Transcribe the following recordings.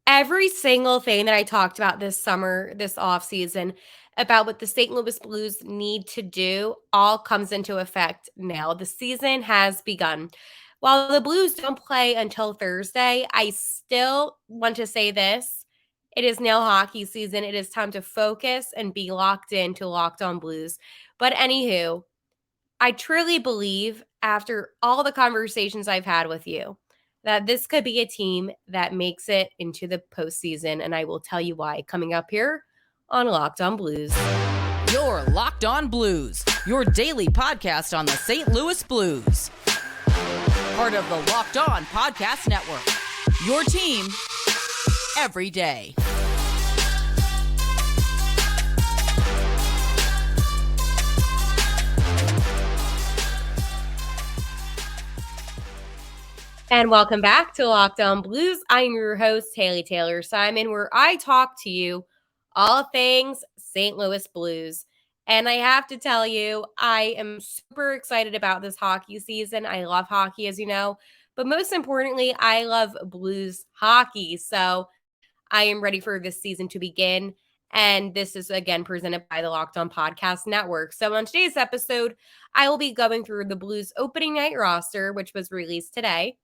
Every single thing that I talked about this summer, this off season, about what the St. Louis Blues need to do all comes into effect now. The season has begun. While the Blues don't play until Thursday, I still want to say this. It is now hockey season. It is time to focus and be locked into Locked On Blues. But anywho, I truly believe, after all the conversations I've had with you, that this could be a team that makes it into the postseason, and I will tell you why coming up here on Locked On Blues. Your Locked On Blues, your daily podcast on the St. Louis Blues. Part of the Locked On Podcast Network. Your team every day. And welcome back to Locked On Blues. I'm your host, Haley Taylor Simon, where I talk to you all things St. Louis Blues. And I have to tell you, I am super excited about this hockey season. I love hockey, as you know, but most importantly, I love Blues hockey. So I am ready for this season to begin. And this is again presented by the Locked On Podcast Network. So on today's episode, I will be going through the Blues opening night roster, which was released today.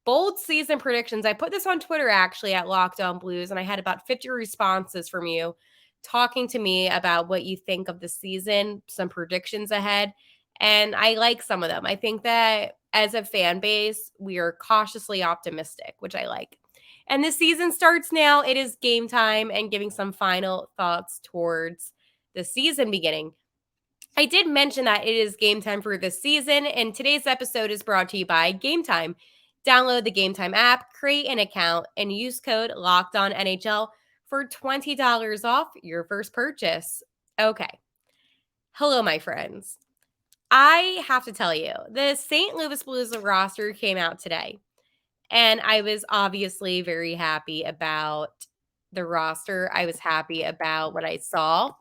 Bold season predictions. I put this on Twitter actually at Locked On Blues, and I had about 50 responses from you talking to me about what you think of the season, some predictions ahead. And I like some of them. I think that as a fan base, we are cautiously optimistic, which I like. And the season starts now. It is game time and giving some final thoughts towards the season beginning. I did mention that it is game time for this season, and today's episode is brought to you by Gametime. Download the Gametime app, create an account, and use code LOCKEDONNHL for $20 off your first purchase. Okay. Hello, my friends. I have to tell you, the St. Louis Blues roster came out today, and I was obviously very happy about the roster. I was happy about what I saw,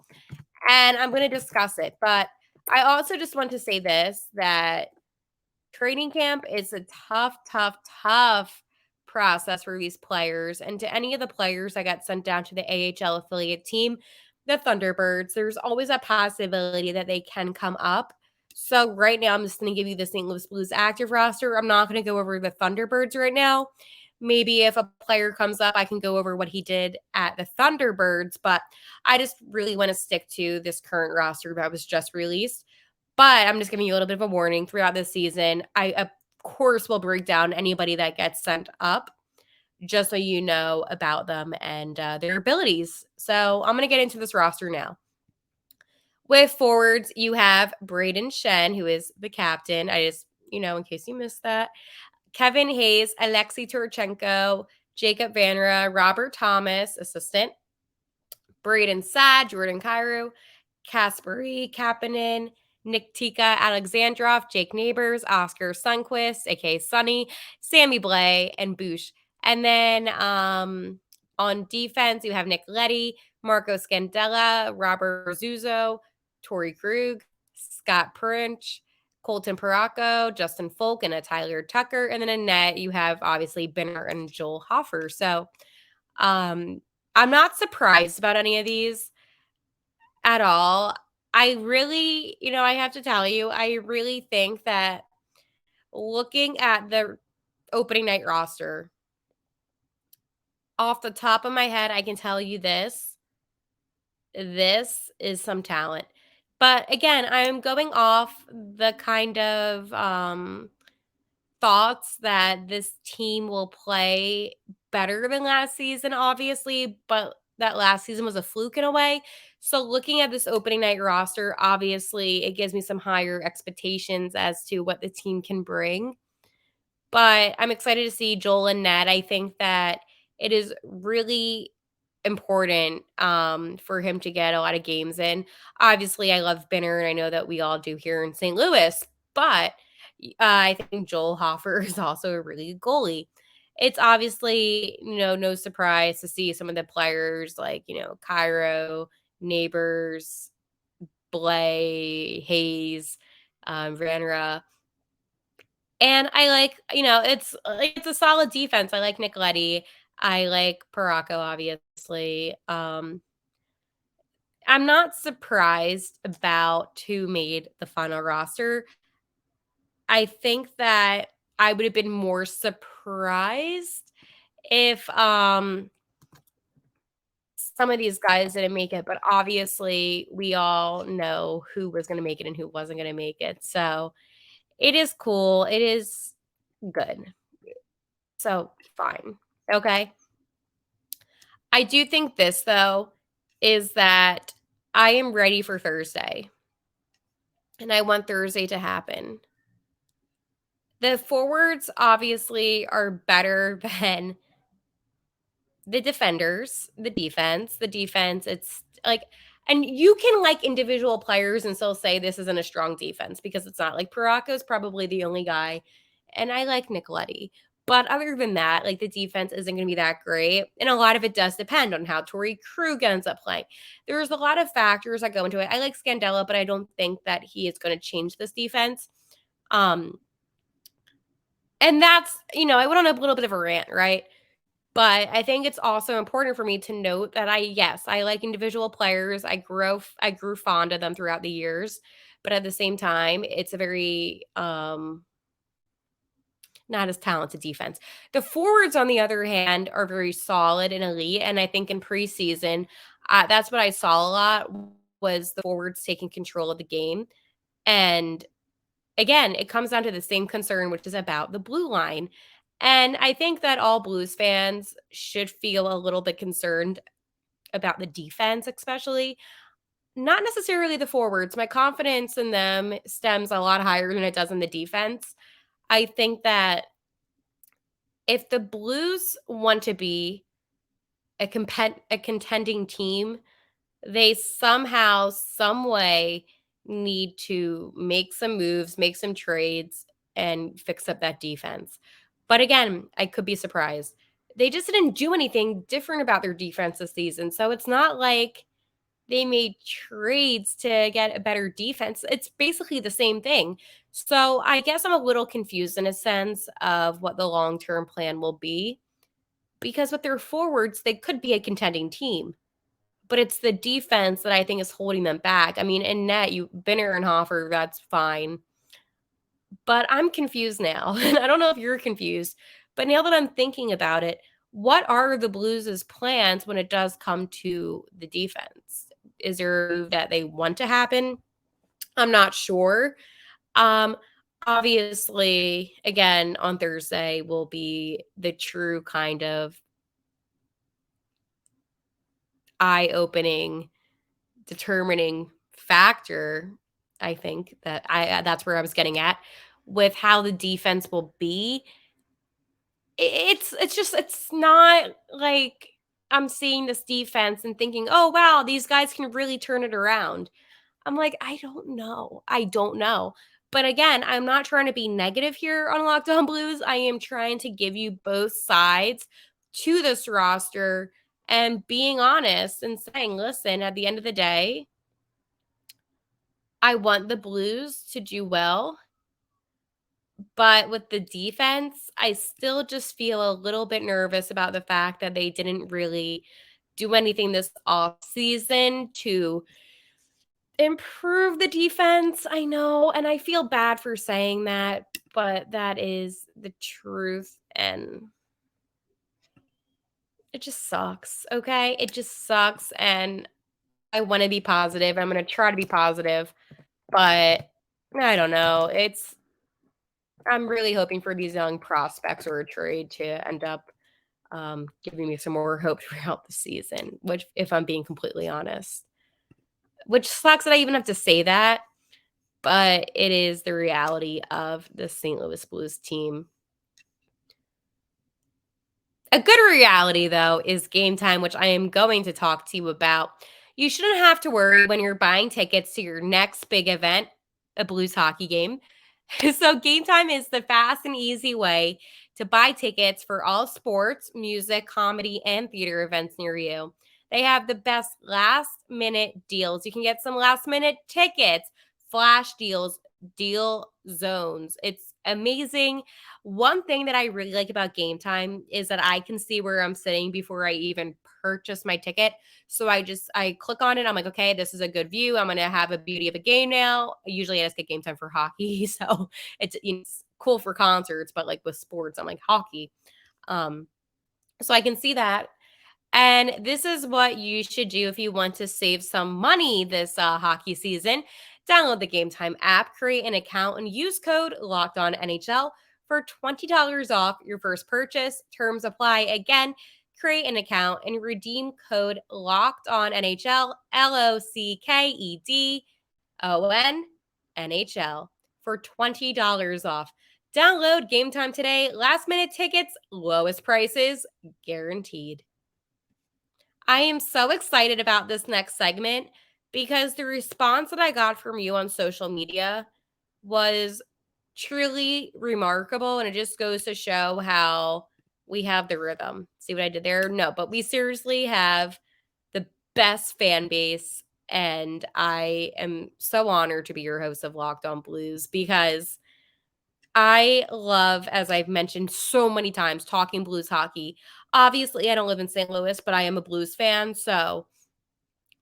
and I'm going to discuss it. But I also just want to say this, that training camp is a tough process for these players. And to any of the players that got sent down to the AHL affiliate team, the Thunderbirds, there's always a possibility that they can come up. So right now, I'm just going to give you the St. Louis Blues active roster. I'm not going to go over the Thunderbirds right now. Maybe if a player comes up, I can go over what he did at the Thunderbirds. But I just really want to stick to this current roster that was just released. But I'm just giving you a little bit of a warning throughout this season. I, of course, will break down anybody that gets sent up just so you know about them and their abilities. So I'm going to get into this roster now. With forwards, you have Braden Shen, who is the captain. I just, in case you missed that. Kevin Hayes, Alexei Turchenko, Jacob Vanra, Robert Thomas, assistant. Braden Sad, Jordan Cairo, Kasperi Kapanen, Nikita Alexandrov, Jake Neighbors, Oscar Sundquist, aka Sonny, Sammy Blais, and Bush. And then on defense, you have Nick Leddy, Marco Scandella, Robert Rizzuto, Torrey Krug, Scott Princh, Colton Paracco, Justin Folk, and a Tyler Tucker. And then in net, you have obviously Benner and Joel Hofer. So I'm not surprised about any of these at all. I really, I have to tell you, I really think that looking at the opening night roster, off the top of my head, I can tell you this. This is some talent. But again, I'm going off the kind of thoughts that this team will play better than last season, obviously, but that last season was a fluke in a way. So looking at this opening night roster, obviously it gives me some higher expectations as to what the team can bring. But I'm excited to see Joel and Ned. I think that it is really important for him to get a lot of games in. Obviously, I love Benner, and I know that we all do here in St. Louis, but I think Joel Hofer is also a really good goalie. It's obviously, no surprise to see some of the players like, Cairo, Neighbors, Blais, Hayes, Vanra. And I like, it's a solid defense. I like Nick Leddy. I like Paracco, obviously. I'm not surprised about who made the final roster. I think that I would have been more surprised if some of these guys didn't make it, but obviously we all know who was going to make it and who wasn't going to make it. So it is cool. It is good. So fine. Okay. I do think this, though, is that I am ready for Thursday. And I want Thursday to happen. The forwards obviously are better than the defenders, the defense. The defense, it's like, and you can like individual players and still say this isn't a strong defense because it's not. Like Paracco's probably the only guy, and I like Nicoletti. But other than that, like the defense isn't going to be that great. And a lot of it does depend on how Torrey Krug ends up playing. There's a lot of factors that go into it. I like Scandella, but I don't think that he is going to change this defense. And that's, I went on a little bit of a rant, right? But I think it's also important for me to note that I like individual players. I grew fond of them throughout the years, but at the same time, it's a very not as talented defense. The forwards, on the other hand, are very solid and elite, and I think in preseason, that's what I saw a lot was the forwards taking control of the game. And again, it comes down to the same concern, which is about the blue line. And I think that all Blues fans should feel a little bit concerned about the defense, especially. Not necessarily the forwards. My confidence in them stems a lot higher than it does in the defense. I think that if the Blues want to be a contending team, they somehow, some way need to make some moves, make some trades, and fix up that defense. But again, I could be surprised. They just didn't do anything different about their defense this season. So it's not like they made trades to get a better defense. It's basically the same thing. So I guess I'm a little confused in a sense of what the long-term plan will be. Because with their forwards, they could be a contending team. But it's the defense that I think is holding them back. I mean, in net, Benner and Hofer, that's fine. But I'm confused now. And I don't know if you're confused. But now that I'm thinking about it, what are the Blues' plans when it does come to the defense? Is there that they want to happen? I'm not sure. Obviously, again, on Thursday will be the true kind of eye-opening, determining factor. I think that that's where I was getting at with how the defense will be. It's not like I'm seeing this defense and thinking, oh wow, these guys can really turn it around. I'm like, I don't know. But again, I'm not trying to be negative here on Locked On Blues. I am trying to give you both sides to this roster and being honest and saying, listen, at the end of the day, I want the Blues to do well. But with the defense, I still just feel a little bit nervous about the fact that they didn't really do anything this off season to improve the defense. I know, and I feel bad for saying that, but that is the truth, and it just sucks, okay? It just sucks, and I want to be positive. I'm going to try to be positive, but I don't know. I'm really hoping for these young prospects or a trade to end up giving me some more hope throughout the season, which, if I'm being completely honest, which sucks that I even have to say that, but it is the reality of the St. Louis Blues team. A good reality, though, is Gametime, which I am going to talk to you about. You shouldn't have to worry when you're buying tickets to your next big event, a Blues hockey game. So Gametime is the fast and easy way to buy tickets for all sports, music, comedy, and theater events near you. They have the best last-minute deals. You can get some last-minute tickets, flash deals, deal zones. It's amazing. One thing that I really like about Gametime is that I can see where I'm sitting before I even purchase my ticket. So I click on it. I'm like, okay, this is a good view. I'm gonna have a beauty of a game now. Usually I just get Gametime for hockey, so it's cool for concerts, but like with sports, I'm like hockey. So I can see that. And this is what you should do if you want to save some money this hockey season. Download the Gametime app, create an account, and use code LOCKEDONNHL for $20 off your first purchase. Terms apply. Again, create an account and redeem code LOCKEDONNHL, LOCKEDON NHL for $20 off. Download Gametime today. Last minute tickets, lowest prices guaranteed. I am so excited about this next segment because the response that I got from you on social media was truly remarkable. And it just goes to show how we have the rhythm. See what I did there? No, but we seriously have the best fan base. And I am so honored to be your host of Locked On Blues because I love, as I've mentioned so many times, talking Blues hockey. Obviously, I don't live in St. Louis, but I am a Blues fan. So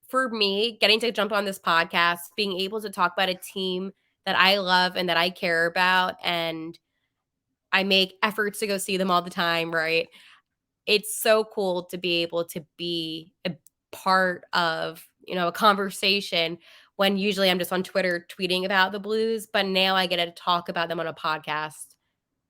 for me, getting to jump on this podcast, being able to talk about a team that I love and that I care about, and I make efforts to go see them all the time, right? It's so cool to be able to be a part of, a conversation when usually I'm just on Twitter tweeting about the Blues, but now I get to talk about them on a podcast,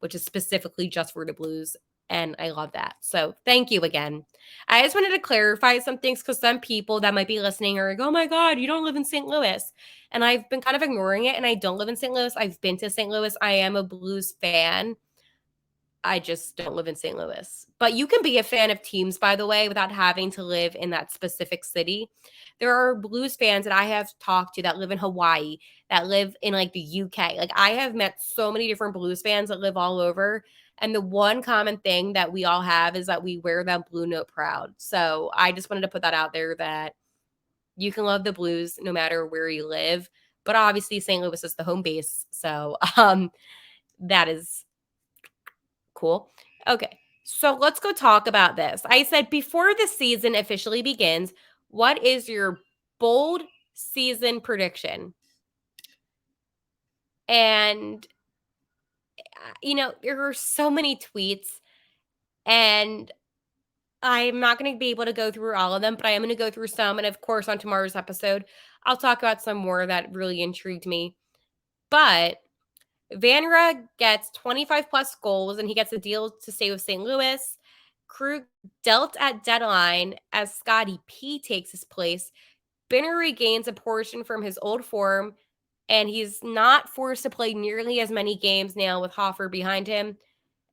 which is specifically just for the Blues. And I love that. So thank you again. I just wanted to clarify some things because some people that might be listening are like, oh my God, you don't live in St. Louis. And I've been kind of ignoring it. And I don't live in St. Louis. I've been to St. Louis. I am a Blues fan. I just don't live in St. Louis. But you can be a fan of teams, by the way, without having to live in that specific city. There are Blues fans that I have talked to that live in Hawaii, that live in like the UK. Like I have met so many different Blues fans that live all over. And the one common thing that we all have is that we wear that blue note proud. So I just wanted to put that out there that you can love the Blues no matter where you live. But obviously St. Louis is the home base. So that is cool. Okay. So let's go talk about this. I said before the season officially begins, what is your bold season prediction? And, there are so many tweets, and I'm not going to be able to go through all of them, but I am going to go through some. And of course, on tomorrow's episode, I'll talk about some more that really intrigued me. But Vanra gets 25 plus goals and he gets a deal to stay with St. Louis. Krug dealt at deadline as Scotty P takes his place. Binner regains a portion from his old form, and he's not forced to play nearly as many games now with Hoffer behind him.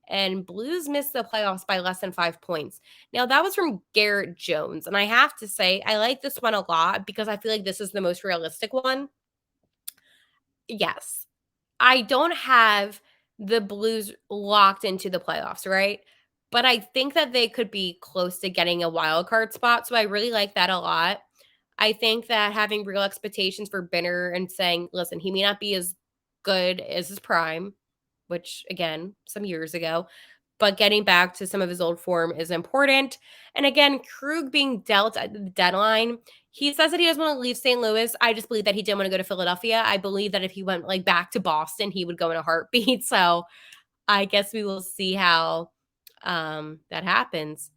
And Blues missed the playoffs by less than 5 points. Now, that was from Garrett Jones. And I have to say, I like this one a lot because I feel like this is the most realistic one. Yes, I don't have the Blues locked into the playoffs, right? But I think that they could be close to getting a wild card spot. So I really like that a lot. I think that having real expectations for Binner and saying, listen, he may not be as good as his prime, which again, some years ago, but getting back to some of his old form is important. And again, Krug being dealt at the deadline, he says that he doesn't want to leave St. Louis. I just believe that he didn't want to go to Philadelphia. I believe that if he went like back to Boston, he would go in a heartbeat. So I guess we will see how that happens.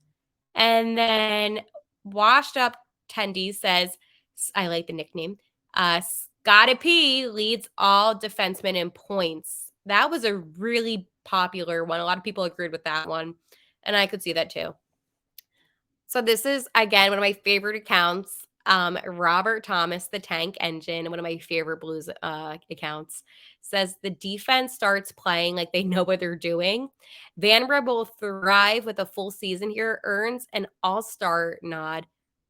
And then Washed Up Tendy says, I like the nickname. Scotty P leads all defensemen in points. That was a really popular one. A lot of people agreed with that one. And I could see that too. So this is, again, one of my favorite accounts. Robert Thomas, the Tank Engine, one of my favorite Blues accounts, says the defense starts playing like they know what they're doing. Vanra will thrive with a full season here, earns an all-star nod.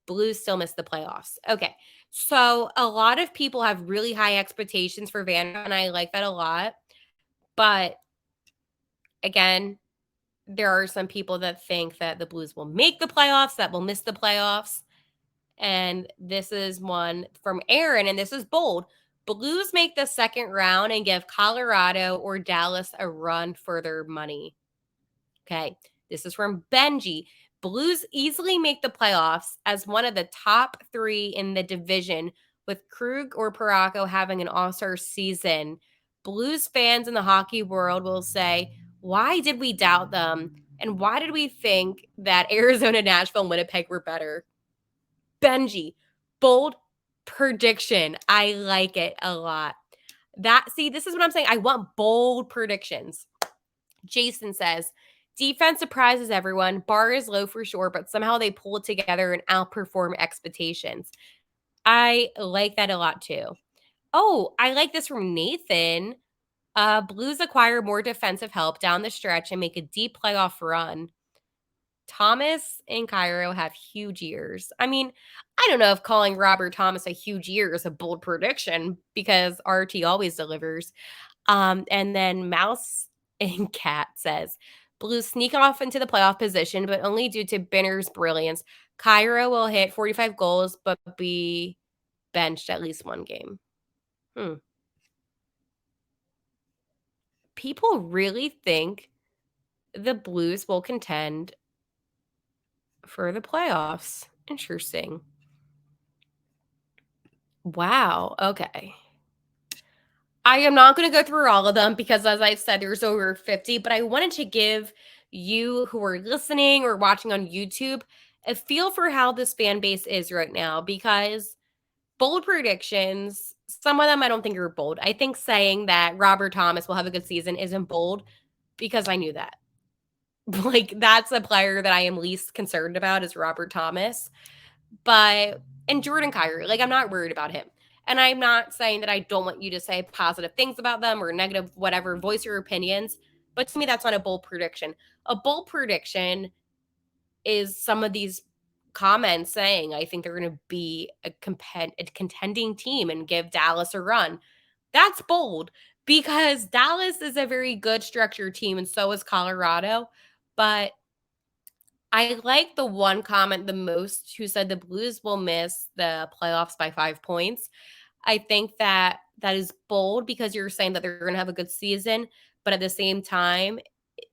Blues still miss the playoffs. Okay, so a lot of people have really high expectations for Vanra, and I like that a lot. But again, there are some people that think that the Blues will make the playoffs, that will miss the playoffs. And this is one from Aaron, and this is bold. Blues make the second round and give Colorado or Dallas a run for their money. Okay, this is from Benji. Blues easily make the playoffs as one of the top 3 in the division, with Krug or Parako having an all-star season. Blues fans in the hockey world will say, why did we doubt them? And why did we think that Arizona, Nashville, and Winnipeg were better? Benji, bold prediction. I like it a lot. This is what I'm saying. I want bold predictions. Jason says, defense surprises everyone. Bar is low for sure, but somehow they pull it together and outperform expectations. I like that a lot too. Oh, I like this from Nathan. Blues acquire more defensive help down the stretch and make a deep playoff run. Thomas and Cairo have huge ears. I mean, I don't know if calling Robert Thomas a huge ear is a bold prediction because RT always delivers. And then Mouse and Cat says, Blues sneak off into the playoff position, but only due to Binner's brilliance. Cairo will hit 45 goals, but be benched at least one game. People really think the Blues will contend for the playoffs. Interesting. Wow. Okay. I am not going to go through all of them because, as I said, there's over 50, but I wanted to give you who are listening or watching on YouTube a feel for how this fan base is right now, because bold predictions, some of them I don't think are bold. I think saying that Robert Thomas will have a good season isn't bold because I knew that. Like, that's a player that I am least concerned about is Robert Thomas. And Jordan Kyrou, like, I'm not worried about him. And I'm not saying that I don't want you to say positive things about them or negative, whatever, voice your opinions. But to me, that's not a bold prediction. A bold prediction is some of these comments saying, I think they're going to be a contending team and give Dallas a run. That's bold because Dallas is a very good structured team, and so is Colorado. But I like the one comment the most who said the Blues will miss the playoffs by 5 points. I think that is bold because you're saying that they're going to have a good season, but at the same time,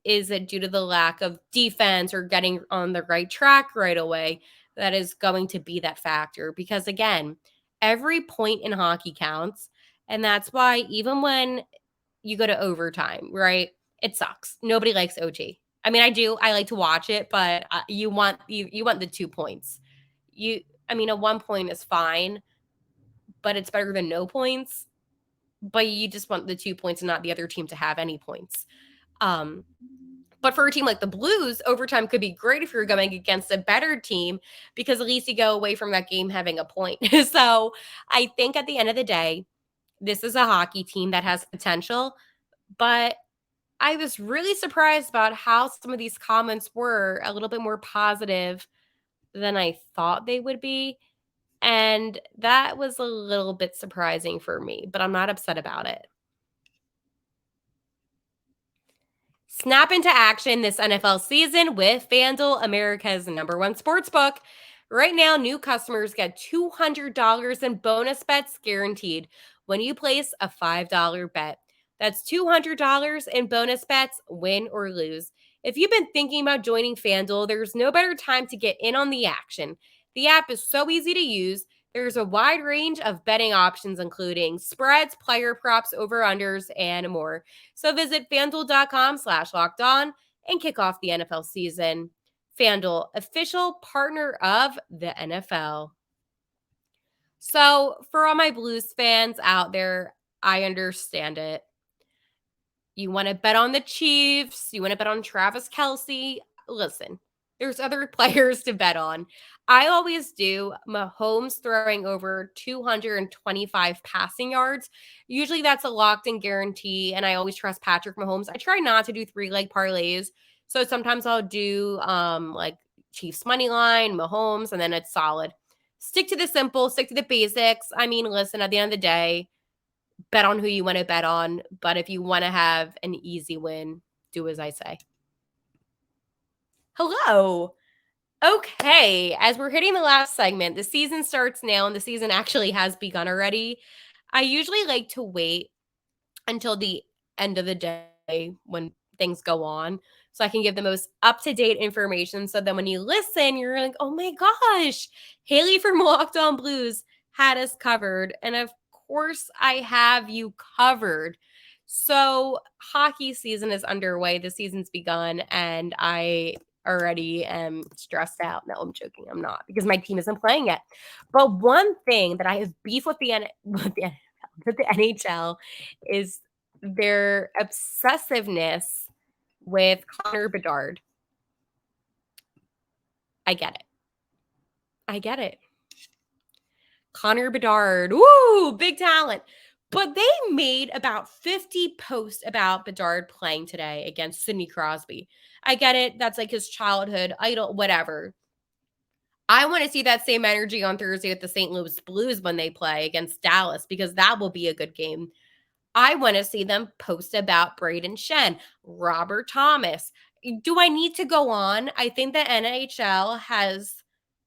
is it due to the lack of defense or getting on the right track right away that is going to be that factor? Because again, every point in hockey counts. And that's why even when you go to overtime, right? It sucks. Nobody likes OT. I mean, I do. I like to watch it, but you want the 2 points. A 1 point is fine, but it's better than no points. But you just want the 2 points and not the other team to have any points. But for a team like the Blues, overtime could be great if you're going against a better team because at least you go away from that game having a point. So I think at the end of the day, this is a hockey team that has potential, but I was really surprised about how some of these comments were a little bit more positive than I thought they would be. And that was a little bit surprising for me, but I'm not upset about it. Snap into action this NFL season with FanDuel, America's #1 sportsbook. Right now, new customers get $200 in bonus bets guaranteed when you place a $5 bet. That's $200 in bonus bets, win or lose. If you've been thinking about joining FanDuel, there's no better time to get in on the action. The app is so easy to use. There's a wide range of betting options, including spreads, player props, over-unders, and more. So visit FanDuel.com/lockedon and kick off the NFL season. FanDuel, official partner of the NFL. So for all my Blues fans out there, I understand it. You want to bet on the Chiefs. You want to bet on Travis Kelce. Listen, there's other players to bet on. I always do. Mahomes throwing over 225 passing yards. Usually that's a locked-in guarantee, and I always trust Patrick Mahomes. I try not to do 3-leg parlays. So sometimes I'll do like Chiefs money line, Mahomes, and then it's solid. Stick to the simple, stick to the basics. I mean, listen, at the end of the day, bet on who you want to bet on. But if you want to have an easy win, do as I say. Hello. Okay, as we're hitting the last segment, the season starts now, and the season actually has begun already. I usually like to wait until the end of the day when things go on so I can give the most up-to-date information. So then when you listen, you're like, oh my gosh, Haley from Locked On Blues had us covered. And of course, I have you covered. So hockey season is underway. The season's begun, and I already am stressed out. No, I'm joking. I'm not, because my team isn't playing yet. But one thing that I have beef with with the NHL is their obsessiveness with Connor Bedard. I get it. I get it. Connor Bedard, woo, big talent. But they made about 50 posts about Bedard playing today against Sidney Crosby. I get it. That's like his childhood idol, whatever. I want to see that same energy on Thursday with the St. Louis Blues when they play against Dallas, because that will be a good game. I want to see them post about Braden Shen, Robert Thomas. Do I need to go on? I think the NHL has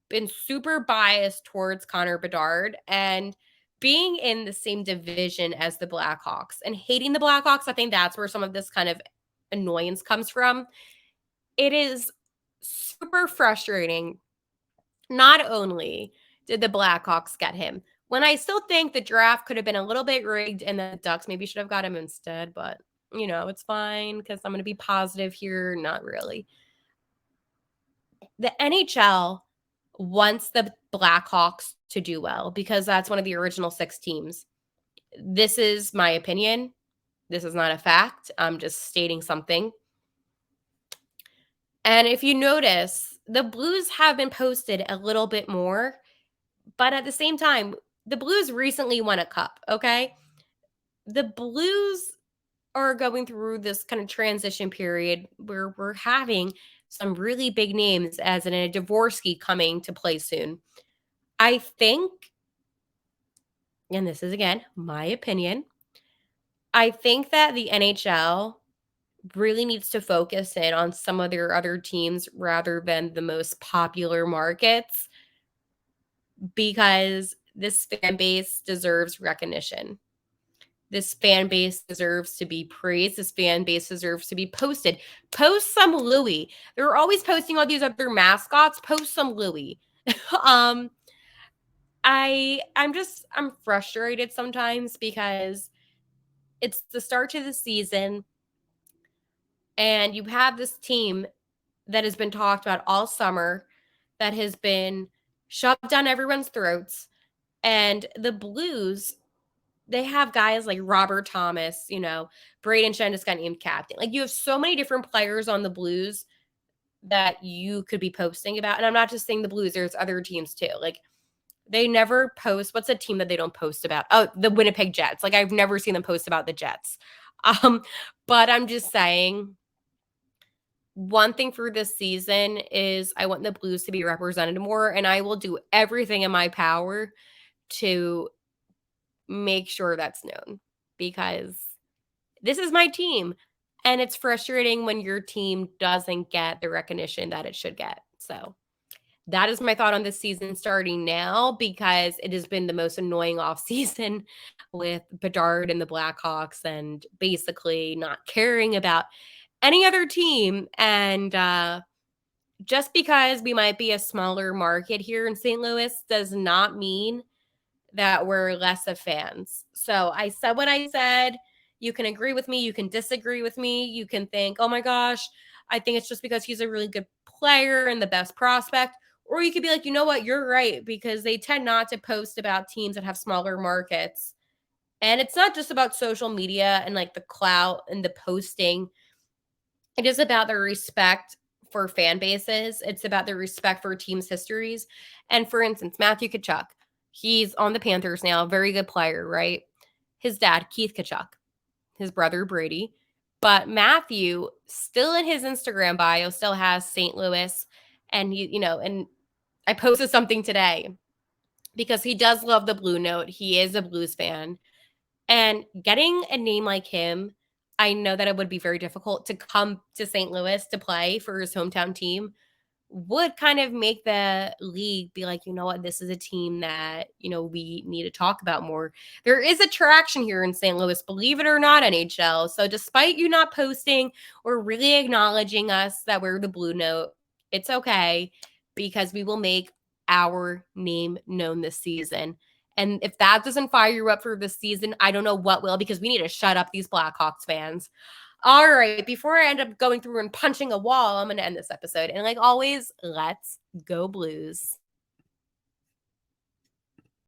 been super biased towards Connor Bedard, and being in the same division as the Blackhawks and hating the Blackhawks. I think that's where some of this kind of annoyance comes from. It is super frustrating. Not only did the Blackhawks get him, when I still think the draft could have been a little bit rigged and the Ducks maybe should have got him instead, but it's fine because I'm going to be positive here. Not really. The NHL wants the Blackhawks to do well because that's one of the original 6 teams. This is my opinion. This is not a fact. I'm just stating something. And if you notice, the Blues have been posted a little bit more, but at the same time, the Blues recently won a cup, okay? The Blues are going through this kind of transition period where we're having some really big names, as in a Dvorsky coming to play soon. I think, and this is again my opinion, I think that the NHL really needs to focus in on some of their other teams rather than the most popular markets, because this fan base deserves recognition. This fan base deserves to be praised. This fan base deserves to be posted. Post some Louis. They're always posting all these other mascots. Post some Louis. I'm frustrated sometimes because it's the start to the season and you have this team that has been talked about all summer, that has been shoved down everyone's throats. And the Blues, they have guys like Robert Thomas, Braden Shen just got named captain. Like, you have so many different players on the Blues that you could be posting about. And I'm not just saying the Blues, there's other teams too. Like, they never post. What's a team that they don't post about? Oh, the Winnipeg Jets. Like, I've never seen them post about the Jets. But I'm just saying, one thing for this season is I want the Blues to be represented more, and I will do everything in my power to make sure that's known, because this is my team, and it's frustrating when your team doesn't get the recognition that it should get. So that is my thought on this season starting now, because it has been the most annoying offseason with Bedard and the Blackhawks and basically not caring about any other team. And just because we might be a smaller market here in St. Louis does not mean that we're less of fans. So I said what I said. You can agree with me. You can disagree with me. You can think, oh my gosh, I think it's just because he's a really good player and the best prospect. Or you could be like, you know what, you're right, because they tend not to post about teams that have smaller markets. And it's not just about social media and like the clout and the posting. It is about the respect for fan bases. It's about the respect for teams' histories. And for instance, Matthew Tkachuk, he's on the Panthers now, very good player, right? His dad, Keith Tkachuk, his brother, Brady. But Matthew, still in his Instagram bio, still has St. Louis. And and I posted something today because he does love the Blue Note. He is a Blues fan. And getting a name like him, I know that it would be very difficult to come to St. Louis to play for his hometown team, would kind of make the league be like, you know what, this is a team that, we need to talk about more. There is attraction here in St. Louis, believe it or not, NHL. So despite you not posting or really acknowledging us that we're the Blue Note, it's okay, because we will make our name known this season. And if that doesn't fire you up for this season, I don't know what will, because we need to shut up these Blackhawks fans. All right, before I end up going through and punching a wall, I'm going to end this episode. And like always, let's go Blues.